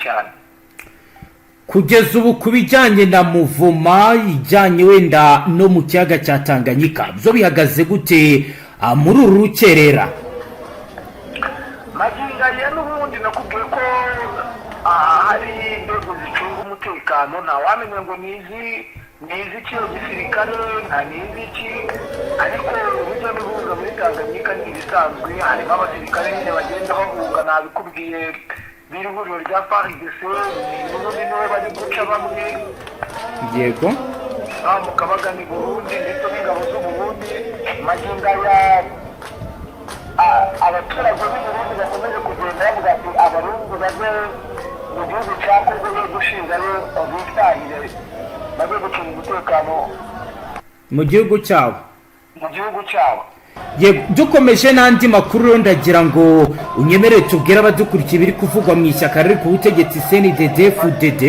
cyane. Kugeza ubu kubijyanye na muvuma ijyanye wenda no mu kiyaga cya Tanganyika byo bihagaze gute muri uru rukerera? Maginga ya n'ubundi nakubwiye ko hari inzego zicunga umutekano nta wamenye ngo nizi cyo gisirikare nta nizi iki, ariko urujya n'uruza muri Tanganyika ni ibisanzwe. Harimo abasirikare nyine bagenda bahunga, nabikubwiye b'ihuriro rya Fardc n'ubundi niwe bari guca bamwe. Yego, bamuka bagana i Burundi ndetse n'ingabo z'u Burundi. Maginga ya abaturage b'u Burundi bakomeje kugenda bavuga ati abarundi bave mu gihugu cya Kongo yo gushingayo bitahire babe gucunga umutekano mu gihugu cyabo. Dukomeje n'andi makuru ndagira ngo unyemere tubwire abadukurikiye biri kuvugwa mu ishyaka riri ku butegetsi CNDD FDD,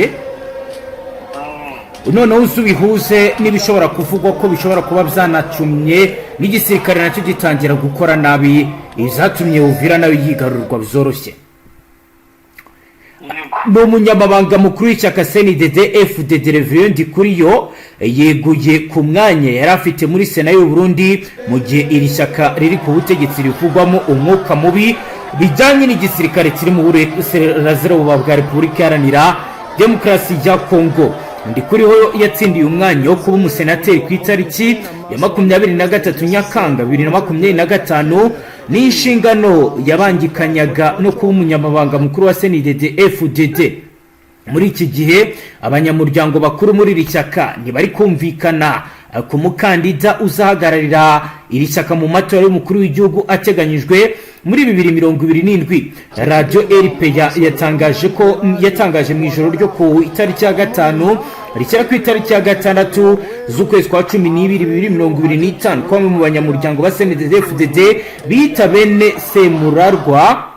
noneho uzubihuze n'ibishobora kuvugwa ko bishobora kuba byanacumye n'igisirikare nacyo gitangira gukora nabi izatumye Uvira nawe yigarurwa bizoroshye. Umunyamabanga mukuru w'ishyaka CNDD FDD Reverend Kuri yeguye ku mwanya yari afite muri Sena y'u Burundi mu gihe iri shyaka riri ku butegetsi rivugwamo umwuka mubi bijyanye n'igisirikare kiri mu burasirazuba bwa Repubulika Iharanira Demokarasi ya Kongo. Ndikuriho yatsindiye umwanya wo kuba umusenateri ku itariki ya 23 Nyakanga 2025 n'inshingano yabangikanyaga no kuba umunyamabanga mukuru wa CNDD FDD. Muri iki gihe abanyamuryango bakuru muri iri shyaka ntibari kumvikana ku mukandida uzahagararira iri shyaka mu matora y'umukuru w'igihugu ateganyijwe muri 2027. Radio RP yatangaje mu ijoro ryo ku itariki ya 5 rikira ku itariki ya 6 z'ukwezi kwa 12 2025 ko mu banyamuryango ba CNDD FDD bita bene Semurarwa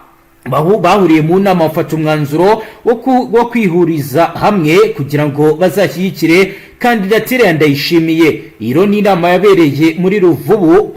bahuriye mu nama bafata umwanzuro wo kwihuriza hamwe kugira ngo bazashyigikire kandidatire ya Ndayishimiye. Iro ni inama yabereye muri Ruvubu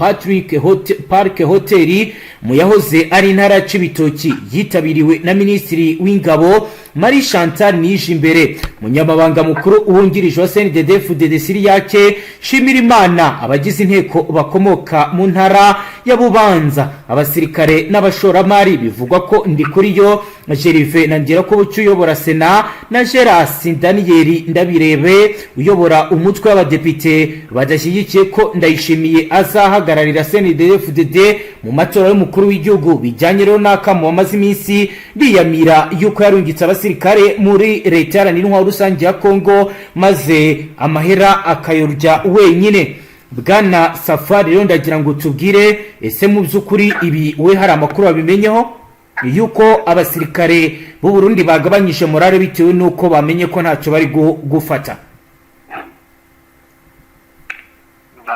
Park Hotel mu yahoze ari intara Cibitoki, yitabiriwe na Minisitiri w'Ingabo Marie Chantal Nijimbere, munyamabanga mukuru uwungirije wa CNDD FDD Siriyake Shimirimana, abagize inteko bakomoka mu ntara ya Bubanza, abasirikare n'abashoramari. Bivugwa ko Ndikuriyo Jerive nangira ko bucuyobora Sena na Geras Daniel Ndabirebe uyobora umutwe w'abadepite badashyigikiye ko Ndayishimiye azahagararira CNDD FDD mu matora y'umukuru w'igihugu. Bijyanye rero n'akamo wamaze iminsi biyamira yuko yarungitse abasirikare muri leta iharanira intwaro rusange ya Kongo maze amahera akayorya wenyine. Bwana Safari rero ndagira ngo tubwire ese mu by'ukuri ibi we hari amakuru wabimenyeho yuko abasirikare b'u Burundi bagabanyije morale bitewe nuko bamenye ko ntacyo bari gufata?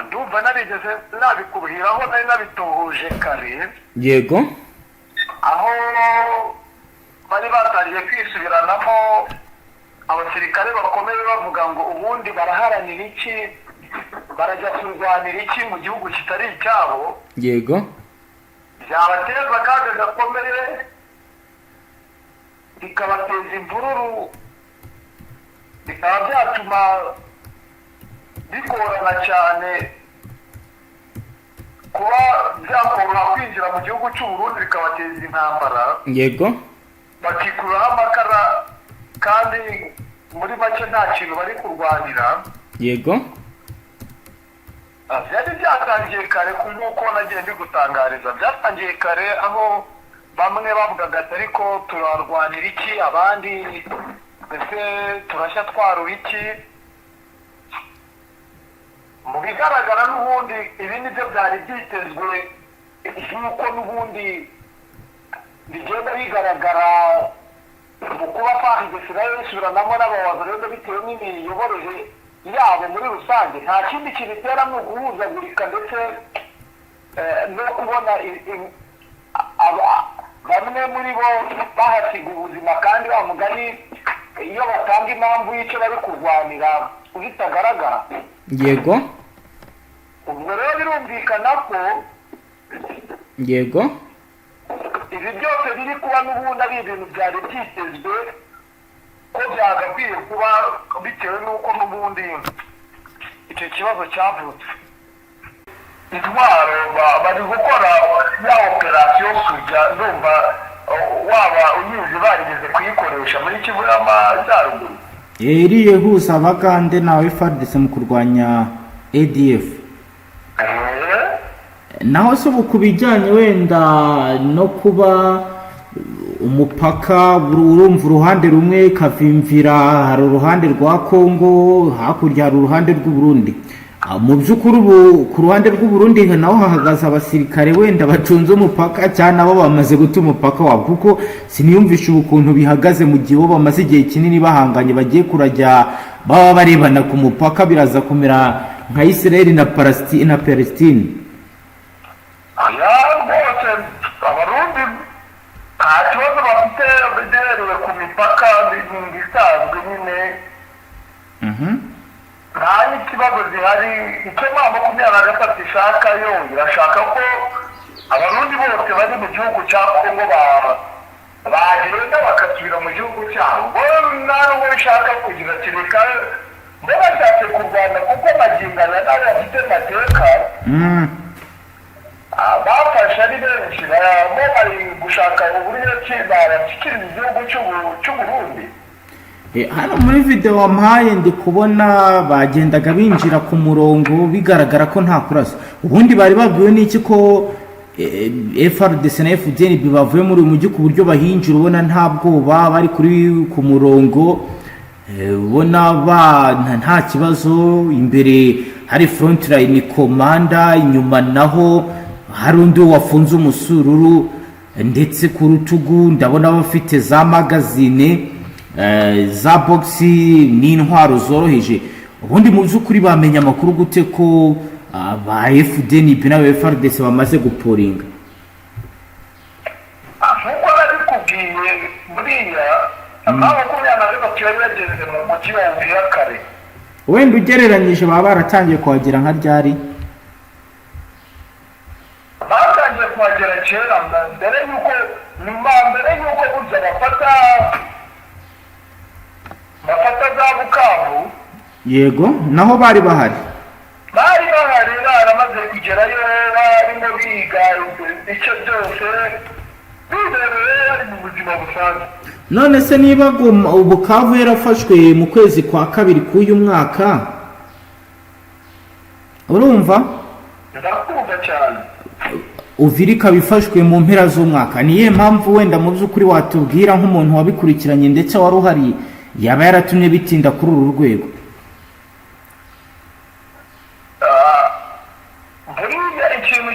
Ndumva narigeze nabikubwiraho nari nabituhuje kare. Yego, aho bari batangiye kwisubiranamo abasirikare bakomeye bavuga ngo ubundi baraharanira iki, barajya kurwanira iki mu gihugu kitari icyabo. Yego, byabateza akaga gakomeye, bikabateza imvururu, bikaba byatuma bigorana cyane kuba byakoroha kwinjira mu gihugu cy'u Burundi, bikabateza intambara. yego, bakikuraho amakara kandi muri make nta kintu bari kurwanira. yego, byari byatangiye kare nk'uko nagiye mbigutangariza. Byatangiye kare aho bamwe bavugaga ati ariko turarwanira iki, abandi mbese turashya twarura iki. Mu bigaragara n'ubundi ibi nibyo byari byitezwe, nk'uko n'ubundi bigenda bigaragara mu kuba Fardc bisubiranamo n'abayobozi rero bitewe n'imiyoborere yabo muri rusange. Nta kindi kibitera mu guhuzagurika ndetse no kubona bamwe muri bo bahasiga ubuzima kandi bamugani iyo batanga impamvu y'icyo bari kurwanira bitagaragara. yego, ubwo rero birumvikana ko yego, ibi byose biri kuba n'ubundi ari ibintu byari byitezwe ko byagakwiye kuba bitewe n'uko n'ubundi icyo kibazo cyavutse. Intwaro bari gukora ya operasiyo kujya ndumva waba uyizi barigeze kuyikoresha muri Kivu y'Amajyaruguru. Iriye huza abagande nawe Fardc mu kurwanya ADF. Naho se ubu kubijyanye wenda no kuba umupaka urumva uruhande rumwe kavimvira, hari uruhande rwa Kongo, hakurya hari uruhande rw'u Burundi. Mu by'ukuri ubu ku ruhande rw'u Burundi naho hahagaze abasirikare wenda bacunze umupaka cyane abo bamaze guta umupaka wabo, kuko siniyumvisha ukuntu bihagaze mu gihe bo bamaze igihe kinini bahanganye bagiye kurajya baba barebana ku mupaka, biraza kumera nka Israel na Palestine. Rwose abarundi nta kibazo bafite begereye ku mipaka bisanzwe nyine, nta n'ikibazo zihari. icyo mpamvu 23 ishaka yo irashaka ko abarundi bose bari mu gihugu cya Kongo bagenda bakasubira mu gihugu cyabo. Nawe ushaka kugira kireka mbe bashatse kurwana kuko magingana nawe bafite amateka bafashe ari benshi bo bari gushaka uburyo ki barashyikiriza igihugu cy'u Burundi. Hano muri video wampaye ndi kubona bagendaga binjira ku murongo bigaragara ko nta kurasa. Ubundi bari babwiwe n'iki ko Frdc na Fdnb bavuye muri uyu mujyi ku buryo bahinjira ubona nta bwoba bari kuri ku murongo, ubona nta kibazo. Imbere hari front line commander, inyuma naho hari undi wafunze umusururu, ndetse ku rutugu ndabona bafite za magazine za boxi n'intwaro zoroheje. Ubundi mu by'ukuri bamenya amakuru gute ko ba Fdnb na Fardc bamaze guporinga? Nkuko babikubwiye buriya amakuru yari yageze mu mujyi wa Uvira kare. Wenda ugereranyije baba baratangiye kuhagera nka ryari? Batangiye kuhagera kera mbere yuko burya bafata za Bukavu. Yego, naho bari bahari baramaze kugerayo, barimo biga icyo byose bibereye mu buzima busanzwe. None se niba Bukavu yarafashwe mu kwezi kwa kabiri k'uyu mwaka, urumva? Ndakumva cyane. Uvira ikaba ifashwe mu mpera z'umwaka, niye mpamvu wenda mu by'ukuri watubwira nk'umuntu wabikurikiranye ndetse wari uhari yaba yaratumye bitinda kuri uru rwego? Buriya ikintu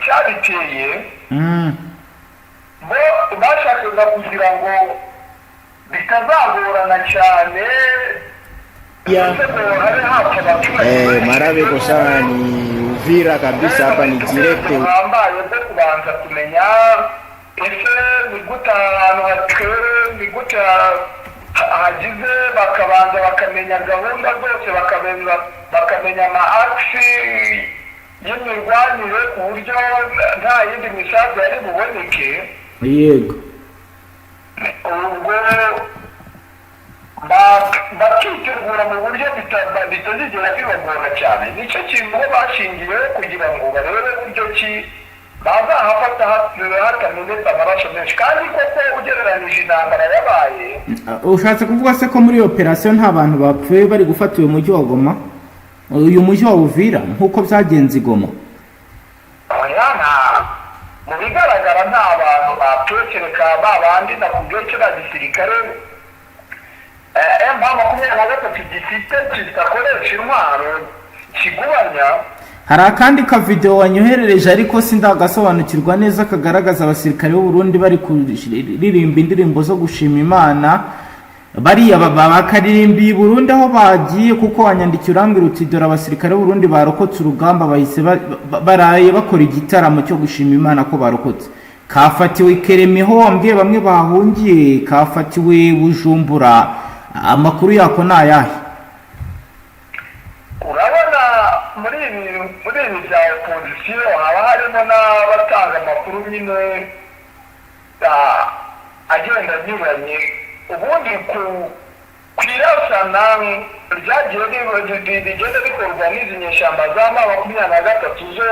cyabiteye bo bashakaga kugira ngo bitazagorana cyane. Marabeko sana ni Uvira kabisa, hapa ni direct. Ambaye byo kubanza kumenya ese ni gute ahantu hatere, ni gute hagize, bakabanza bakamenya gahunda zose, bakamenya ama-aksi y'imirwanire ku buryo nta yindi misaza yari buboneke. Yego. Ubwo bakitegura mu buryo bitazigera bibagora cyane. Nicyo kintu bashingiye kugira ngo barebe uburyo ki bazahafata hatamenetse amaraso menshi. Kandi koko ugereranije intambara yabaye, ushatse kuvuga se ko muri operasiyo nta bantu bapfuye bari gufata uyu mujyi wa Goma, uyu mujyi wa Uvira nk'uko byagenze i Goma? Mu bigaragara nta bantu bapfuye, kereka babandi nakubwiye cyo na gisirikare M23 gifite kidakoresha intwaro kigubanya. Hari akandi ka video wanyoherereje ariko sindagasobanukirwa neza kagaragaza abasirikare b'u Burundi bari kuririmba indirimbo zo gushima Imana. Bariya bakaririmbiye Burundi aho bagiye, kuko wanyandikira urambwira uti dore abasirikare b'u Burundi barokotse urugamba, bahise baraye bakora igitaramo cyo gushima Imana ko barokotse. Kafatiwe Keremeho, wambwiye bamwe bahungiye, kafatiwe Bujumbura. Amakuru yako ni ayahe? Urabona muri ibi bya opozisiyo haba harimo n'abatanga amakuru nyine agenda anyuranye. Ubundi ikurikirana ryagiye rigenda rikorwa n'izi nyeshyamba za M23 zo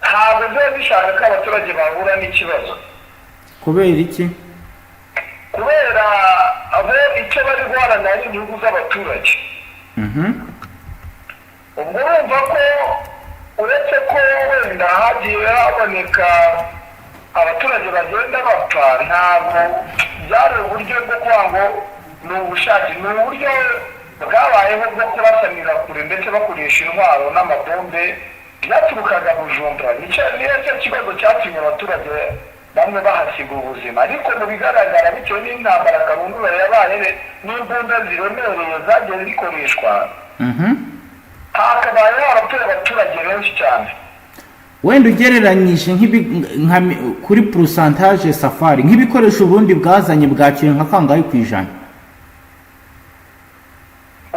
ntabwo ziba zishaka ko abaturage bahura n'ikibazo. kubera iki? Kubera abo icyo bari guharanira ari inyungu z'abaturage. Ubwo urumva ko uretse ko wenda hagiye haboneka abaturage bagenda bapfa, ntabwo byari uburyo bwo kuvuga ngo ni ubushake, ni uburyo bwabayeho bwo kubasanira kure ndetse bakoresha intwaro n'amabombe byaturukaga Bujumbura. Nicyo kibazo cyatumye abaturage bamwe bahasiga ubuzima, ariko mu bigaragara bitewe n'intambara karundura yabaye n'imbunda ziremereye zagiye zikoreshwa, hakabaye harapfuye abaturage benshi cyane. Wenda ugereranyije kuri pourcentage Safari nk'ibikoresho Burundi bwazanye bwakira nka kangahe ku ijana?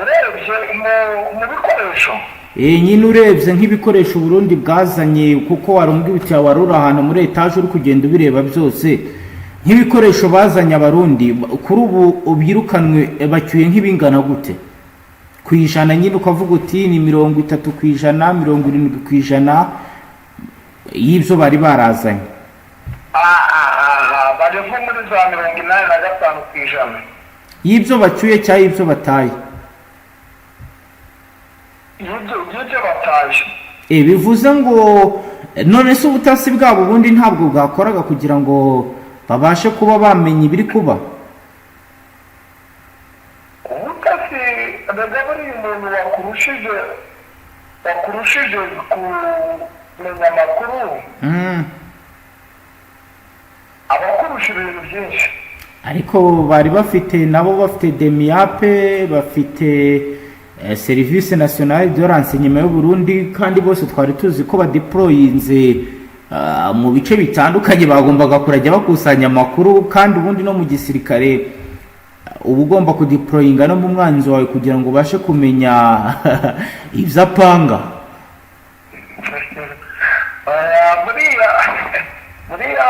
Urebye mu bikoresho nyine urebye nk'ibikoresho Burundi bwazanye, kuko warumbwiye uti warura ahantu muri etage uri kugenda ubireba byose, nk'ibikoresho bazanye abarundi kuri ubu ubyirukanwe bacyuye nk'ibingana gute ku ijana? Nyine ukavuga uti ni 30 ku ijana, 70 ku ijana y'ibyo bari barazanye. bari nko muri za 85 ku ijana y'ibyo bacyuye cyangwa y'ibyo bataye? y'ibyo bataje. Bivuze ngo none se ubutasi bwabo ubundi ntabwo bwakoraga kugira ngo babashe kuba bamenya ibiri kuba? Ubutasi ndaga buri umuntu wakurushije kumenya amakuru, abakurusha ibintu byinshi. Ariko bari bafite nabo bafite demiape, bafite service nationale de renseignement y'u Burundi, kandi bose twari tuzi ko badeployinze mu bice bitandukanye, bagombaga kurajya bakusanya amakuru, kandi ubundi no mu gisirikare uba ugomba kudeployinga no mu mwanzi wawe kugira ngo ubashe kumenya ibyo apanga. Buriya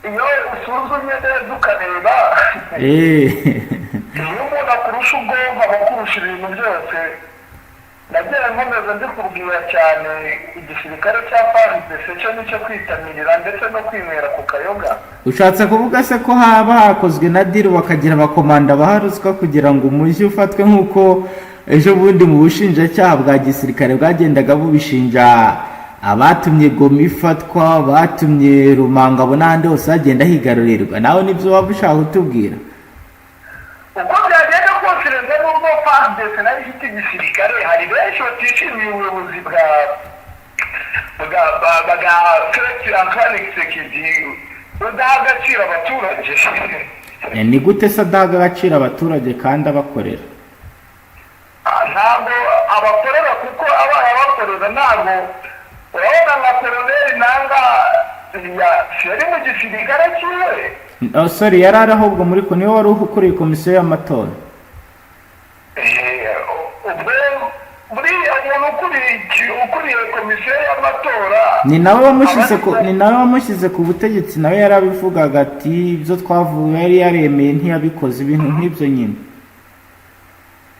iyo usuzumye neza ukareba, iyo umuntu akurusha ubwonko aba akurusha ibintu byose. Nagiye nkomeza ndikubwira cyane igisirikare cya Fardc cyo nicyo kwitabirira ndetse no kwinywera ku kayoga. Ushatse kuvuga se ko haba hakozwe na deal bakagira abakomanda baharuswa kugira ngo umujyi ufatwe nk'uko ejo bundi mu bushinjacyaha bwa gisirikare bwagendaga bubishinja abatumye Goma ifatwa, batumye Rumangabo n'ahandi hose hagenda higarurirwa? Nawe nibyo waba ushaka kutubwira? Uko byagenda kose rero n'ubwo Fardc nayo ifite igisirikare, hari benshi batishimiye ubuyobozi bwa Antoine Tshisekedi udaha agaciro abaturage. Ni gute se adaha agaciro abaturage kandi abakorera? Ntabwo abakorera, kuko abaye abakorera ntabwo urabona nka Koloneli nanga yari mu gisirikare cyiwe. Sorry, yari ari ahubwo muri ko niwe wari ukuriye komisiyo y'amatora. Ukuriye komisiyo y'amatora ni nawe wamushyize ku butegetsi, nawe yari abivugaga ati ibyo twavuye yari yaremeye ntiyabikoze, ibintu nk'ibyo nyine.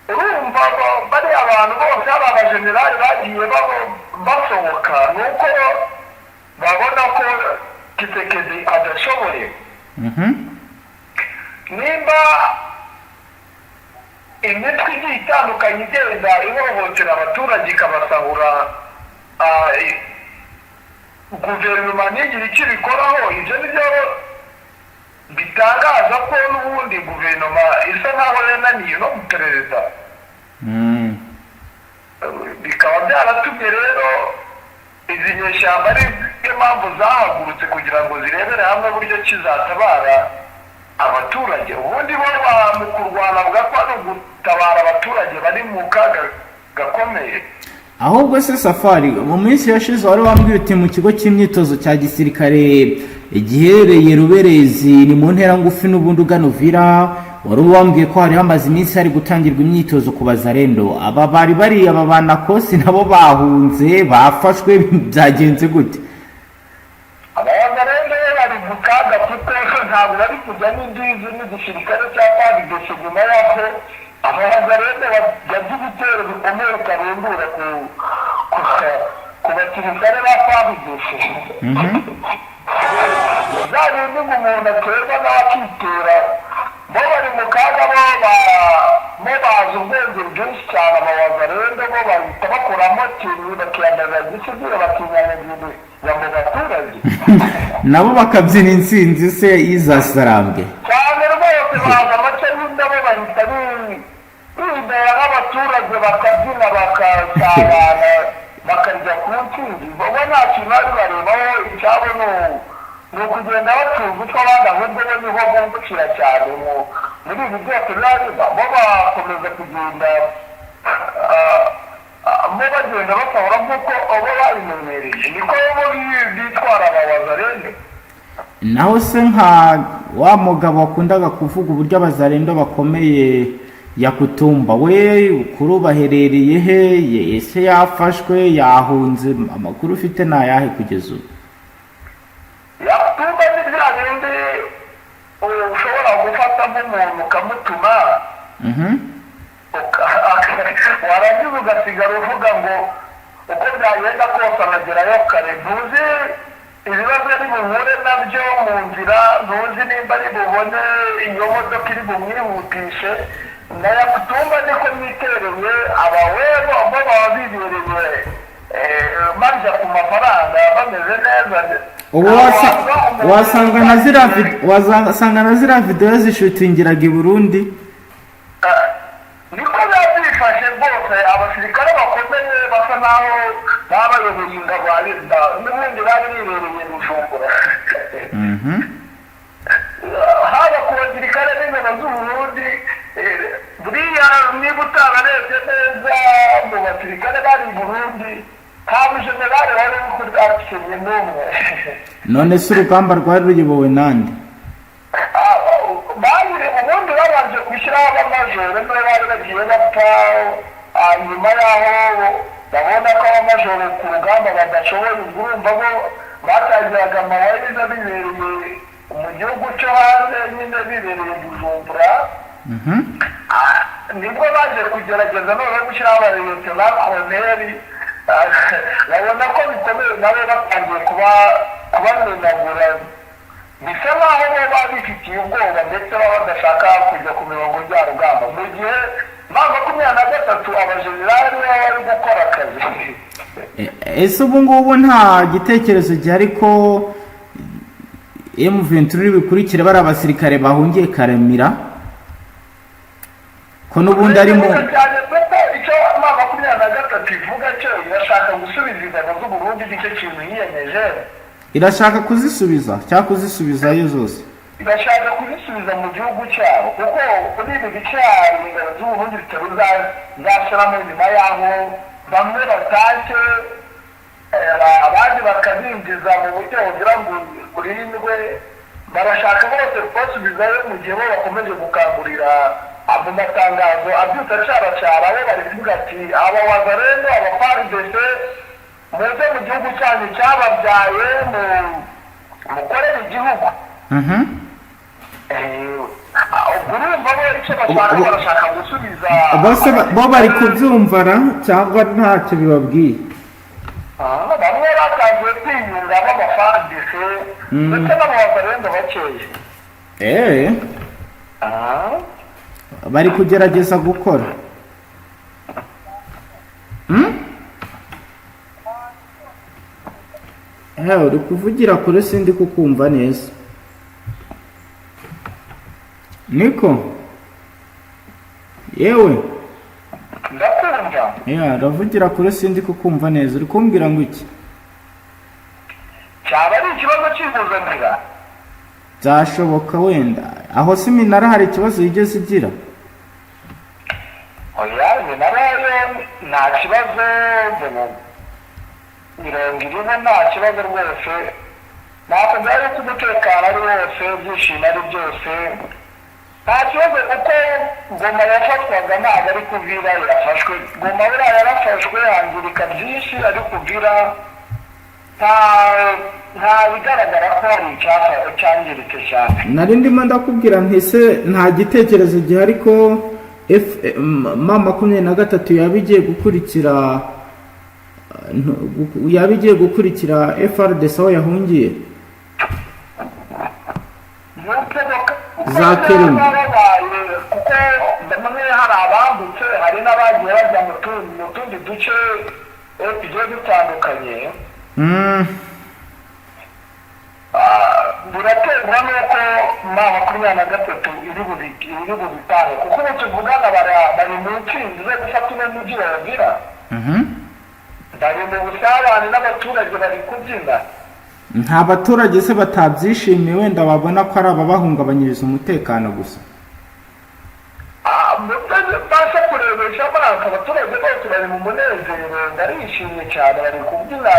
Urumva bari abantu bose aba abajenerali bagiye basohoka, nuko babona ko Tshisekedi adashoboye. Nimba imitwe igiye itandukanye igenda ihohotera abaturage ikabasahura, guverinoma ntigire icyo ibikoraho, ibyo nibyo bitangaza ko n'ubundi guverinoma isa nkaho yananiye no guperereza. Bikaba byaratumye rero izi nyeshyamba ari impamvu zahagurutse kugira ngo zirebere hamwe uburyo kizatabara abaturage. Ubundi bo mu kurwana bwa ko ari ugutabara abaturage bari mu kaga gakomeye. Ahubwo se Safari, mu minsi yashize wari wambwiye uti mu kigo cy'imyitozo cya gisirikare giherereye Ruberezi ni mu ntera ngufi n'ubundi ugana Uvira, wari wambwiye ko hari hamaze iminsi hari gutangirwa imyitozo ku bazarendo. Aba bari aba banakosi nabo bahunze bafashwe, byagenze gute? Abazarendo bari mu kaga kuko ntabwo bari kujya n'indizi n'igisirikare cya Fardc nyuma y'aho aho wazarende yagize ibitero bikomeye karundura ku basirikare ba Fardc. Za bindi ngo umuntu aterwa n'abakitera bo bari mu kaga bo bazi ubwenge bwinshi cyane abawazarende bo bahita bakuramo ikintu bakiyambaza gisivire bakinyanyagirira mu baturage nabo bakabyina intsinzi se y'izasarambwe cyane rwose baza amace y'indabo bahita bidera n'abaturage bakabyina bakasabana bakarya ku ntsinzi bo nta kintu bari barebaho icyabo ni ukugenda batuza utwo abandi ahubwo bo niho bungukira cyane muri ibi byose biba bo bakomeza kugenda bo bagenda basahura nk'uko abo babimenyereye niko bo bitwara abawazarende. naho se nka wa mugabo wakundaga kuvuga uburyo abazarendo bakomeye yakutumba we kuri baherereye he ese yafashwe yahunze amakuru ufite nayahe kugeza ubu? yakutumba ni bya bindi ushobora gufata nk'umuntu ukamutuma warangiza ugasigara uvuga ngo uko byagenda kose anagerayo kare ntuzi ibibazo ari buhure nabyo mu nzira ntuzi nimba ari bubone iyo modoka iri bumwihutishe na yakutumba niko mwitereye abawebo bo baba bibereye barya ku mafaranga bameze neza. ubu wasanga na ziriya videwo zishutingiraga i Burundi niko byifashe rwose abasirikare bakomeye basa naho babayoboye ingabo n'ubundi bari bibereye Bujumbura haba ku basirikare n'ingabo z'Uburundi buriya niba utabarebye neza mu basirikare bari i Burundi nta mujenerali wari ukurikiye n'umwe. none se urugamba rwari ruyobowe nande? ubundi babanje gushyiraho abamajoro nibo bari bagiye bapfa nyuma yaho babona ko abamajoro ku rugamba badashoboye urumva bo batangiraga amawariza bibereye mu gihugu cyo hanze nyine bibereye Bujumbura nibwo baje kugerageza noneho gushyiraho abayobozi ba koloneli babona ko bikomeye nabo batangiye kubamenagura bisa nkaho bo babifitiye ubwoba ndetse baba badashaka kujya ku mirongo njyarugamba mu gihe M23 abajenerali baba bari gukora akazi. ese ubu ngubu nta gitekerezo gihari ko M23 bikurikira bari abasirikare bahungiye Karemira ko n'ubundi arimo icyo M23 ivuga cyo irashaka gusubiza ingabo z'Uburundi nicyo kintu yiyemeje irashaka kuzisubiza cyangwa kuzisubizayo zose irashaka kuzisubiza mu gihugu cyabo kuko kuri ibi bice ingabo z'Uburundi zashyiramo nyuma yaho bamwe batashye abandi bakazinjiza mu buryo bugira ngo burindwe barashaka bose kubasubizayo mu gihe bo bakomeje gukangurira mu matangazo abyutse acarashara bo bari kuvuga ati aba wazarendo aba Fardc muze mu gihugu cyanyu cyababyaye mukorere igihugu. urumva bo icyo bashaka barashaka gusubiza bose bo bari kubyumvara cyangwa ntacyo bibabwiye. bamwe batangiye kwiyunga b'Fardc ndetse n'abazarendo bakeye bari kugerageza gukora uri kuvugira kure sindi kukumva neza niko yewe ndakumva aravugira kure sindi kukumva neza uri kumbwira ngo iki cyaba ari ikibazo cy'impuzanzira byashoboka wenda aho se iminara hari ikibazo yigeze igira oya iminara nta kibazo mirongo irimo nta kibazo rwose ntabwo byari umutekano ari wose ibyishimo ari byose nta kibazo kuko Goma yafatwaga ntabwo ari Uvira yafashwe Goma buriya yarafashwe hangirika byinshi ariko Uvira nta bigaragara ko hari icyangiritse cyane. nari ndimo ndakubwira ntise nta gitekerezo gihari ko M23 yabigiye gukurikira FRDC aho yahungiye za Kuri kuko ndamwe hari abambutse hari n'abagiye bajya mu tundi duce tugiye dutandukanye. Biraterwa n'uko M23 iri bubitahe kuko ubu tuvugana bari mu ntsinzi zo gufata uno mujyi wa Uvira. Bari mu busabane n'abaturage bari kubyina. Nta baturage se batabyishimiye wenda babona ko ari ababahungabanyiriza umutekano gusa? Basa kurebesha amaso abaturage bose bari mu munezero, barishimye cyane, bari kubyina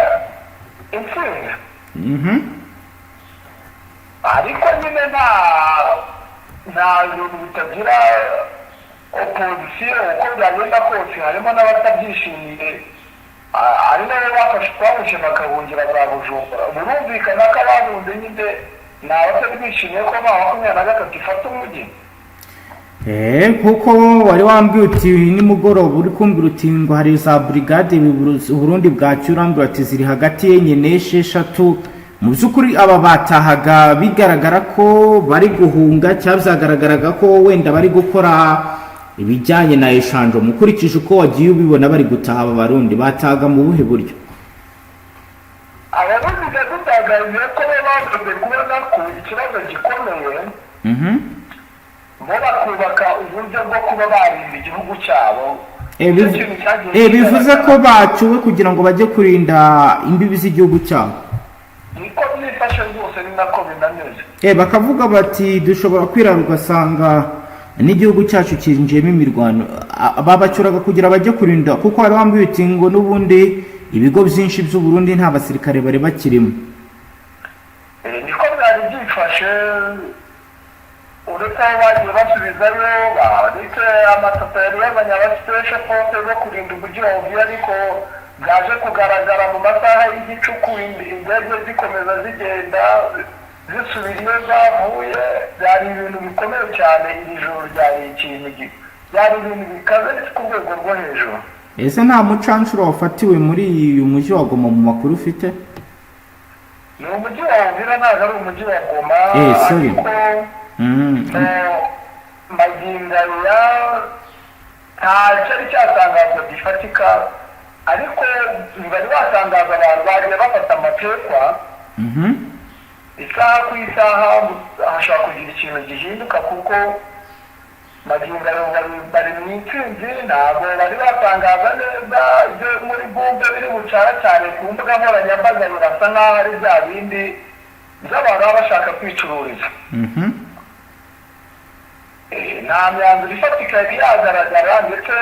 intsinzi. Ariko nyine nta bintu bitagira opozisiyo uko byagenda kose, harimo n'abatabyishimiye, ari nabo bafashe bakahungira za Bujumbura. Burumvikana ko abahunze nyine ni abatari bishimiye ko M23 ifata umujyi. Kuko wari wambwiye uti nimugoroba uri kumbwira uti ngo hari za brigade Burundi bwacyura urambwira ati ziri hagati y'enye n'esheshatu. Mu by'ukuri aba batahaga bigaragara ko bari guhunga cyangwa byagaragaraga ko wenda bari gukora ibijyanye na eshanjo? Mukurikije uko wagiye ubibona bari gutaha aba Barundi batahaga mu buhe buryo? Abarundi dutangariye ko bamaze kubona ko ikibazo gikomeye, bo bakubaka uburyo bwo kuba barinda igihugu cyabo. Bivuze ko bacuwe kugira ngo bajye kurinda imbibi z'igihugu cyabo. Niko byifashe rwose, ni nako binameze. Bakavuga bati dushobora kwirara ugasanga n'igihugu cyacu kinjiyemo imirwano. Babacyuraga kugira bajye kurinda, kuko hari wambwiye uti ngo n'ubundi ibigo byinshi by'u Burundi nta basirikare bari bakirimo. Niko byari byifashe, uretse aho bagiye basubizayo ndetse amafoto yari yazanye abasipeshe force zo kurinda umujyi wa Uvira, ariko byaje kugaragara mu masaha y'igicuku indege zikomeza zigenda zisubira iyo zavuye. Byari ibintu bikomeye cyane, iri joro ryari ikintu byari ibintu bikaze ku rwego rwo hejuru. Ese nta mucancuro wafatiwe muri uyu mujyi wa Goma mu makuru ufite? Ni umujyi wa Uvira, ntabwo ari umujyi wa Goma. Ariko magingaya nta cyari cyatangazwa gifatika, ariko bari batangaza abantu bagiye bafata amatekwa. Isaha ku isaha hashobora kugira ikintu gihinduka, kuko magingaya bari mu intsinzi. Ntabwo bari batangaza neza ibyo muri bombe biri bucara cyane ku mbuga nkoranyambaga, birasa nk'aho ari bya bindi by'abantu baba bashaka kwicururiza. Nta myanzuro ifatika yari yagaragara, ndetse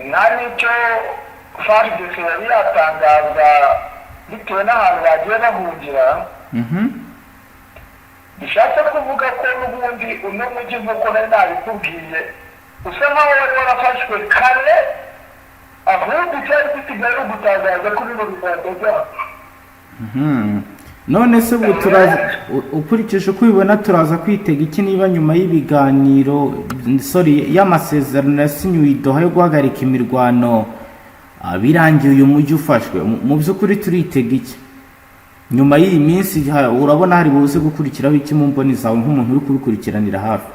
nta n'icyo Fardc yari yatangaza bitewe n'ahantu bagiye bahungira. Bishatse kuvuga ko n'ubundi uno mujyi nk'uko nari nabikubwiye usa nk'aho wari warafashwe kare, ahubwo icyari gisigaye gutangaza kuri bino biganiro byacu. None se ubu ukurikije uko ubibona turaza kwitega iki niba nyuma y'ibiganiro y'amasezerano yasinywe i Doha yo guhagarika imirwano birangiye uyu mujyi ufashwe? Mu by'ukuri turitega iki nyuma y'iyi minsi? Urabona hari buze gukurikiraho iki mu mboni zawe nk'umuntu uri kubikurikiranira hafi?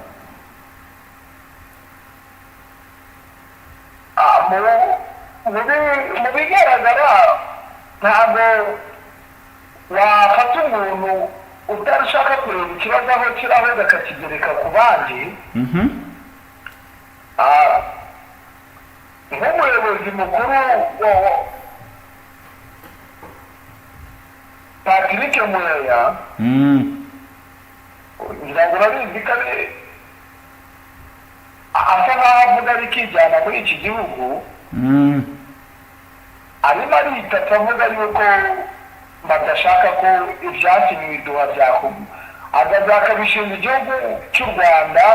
Mu bigaragara ntabwo wafata umuntu utarashaka kureba ikibazo aho kiri ahubwo akakigereka ku bandi. Nk'umuyobozi mukuru Politique Mueya, ngira ngo urabizi ko asa nk'aho avuga ari kijyana muri iki gihugu. Arimo aritatse avuga yuko badashaka ko ibyasinywe i Doha byakugwa, akabishinga igihugu cy'u Rwanda.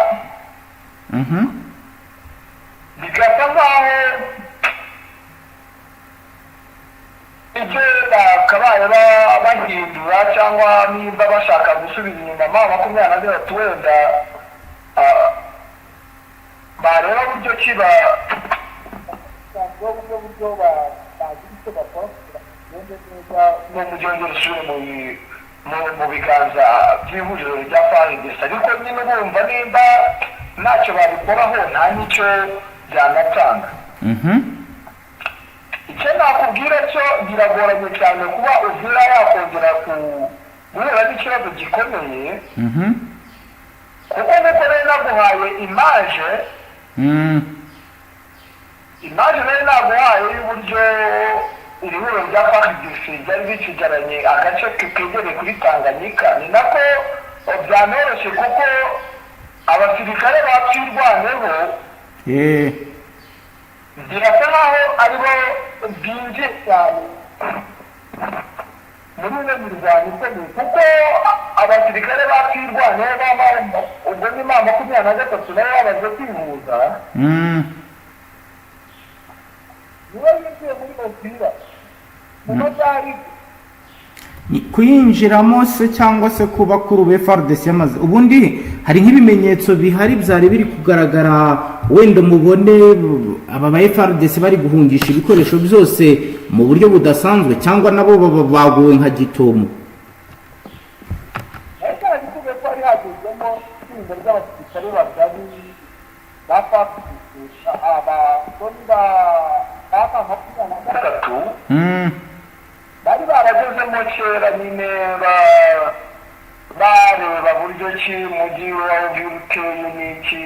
Bigasa nk'aho ibyo bakabaye bahindura, cyangwa niba bashaka gusubira inyuma M23 wenda bareba buryo ki buryo bagira icyo bakora kugira ngo umugengero usubire mu biganza by'ihuriro rya Fardc, ariko nyine bumva nimba ntacyo babikoraho nta n'icyo byanatanga. icyo nakubwira cyo biragoranye cyane kuba Uvira yakongera guhura n'ikibazo gikomeye, kuko nuko rero naguhaye imaje rero naguhaye y'uburyo iri huriro rya Fardc ryari rikigaranye agace kegereye kuri Tanganyika, ni nako byanoroshye kuko abasirikare bakwirwaneho birasa nkaho aribo binjiye cyane muri ino mirwano ikomeye, kuko abasirikare bakwirwaneho ubwo ni 23 nabo bamaze kwihuza niba yinjiye muri Uvira mu mazari kuyinjiramo se cyangwa se kuba kuri ube Fardc yamaze ubundi hari nk'ibimenyetso bihari byari biri kugaragara, wenda mubone aba ba Fardc bari guhungisha ibikoresho byose mu buryo budasanzwe, cyangwa nabo baguwe nka gitomo. ariko ariko ko ari hagezemo itsinda ry'abasirikare bagari ba Fardc bari baragezemo kera nyine bareba buryo ki umujyi wa Uvira uteye n'iki,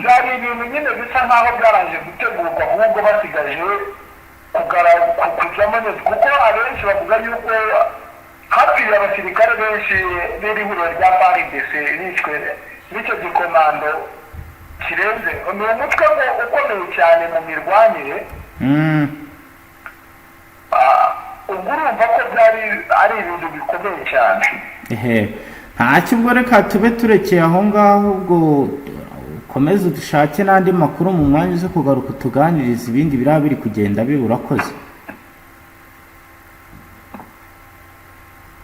byari ibintu nyine bisa nkaho byarangije gutegurwa, ahubwo basigaje kujyamo neza, kuko abenshi bavuga yuko hapfuye abasirikare benshi b'iri huriro rya Fardc bishwe n'icyo gikomando kirenze. Ni umutwe ukomeye cyane mu mirwanire, ubwo urumva ko byari ari ibintu bikomeye cyane. Ntacyo ubwo reka tube turekeye aho ngaho, ubwo ukomeze dushake n'andi makuru mu mwanya uze kugaruka tuganiriza ibindi biraba biri kugenda biba. Urakoze.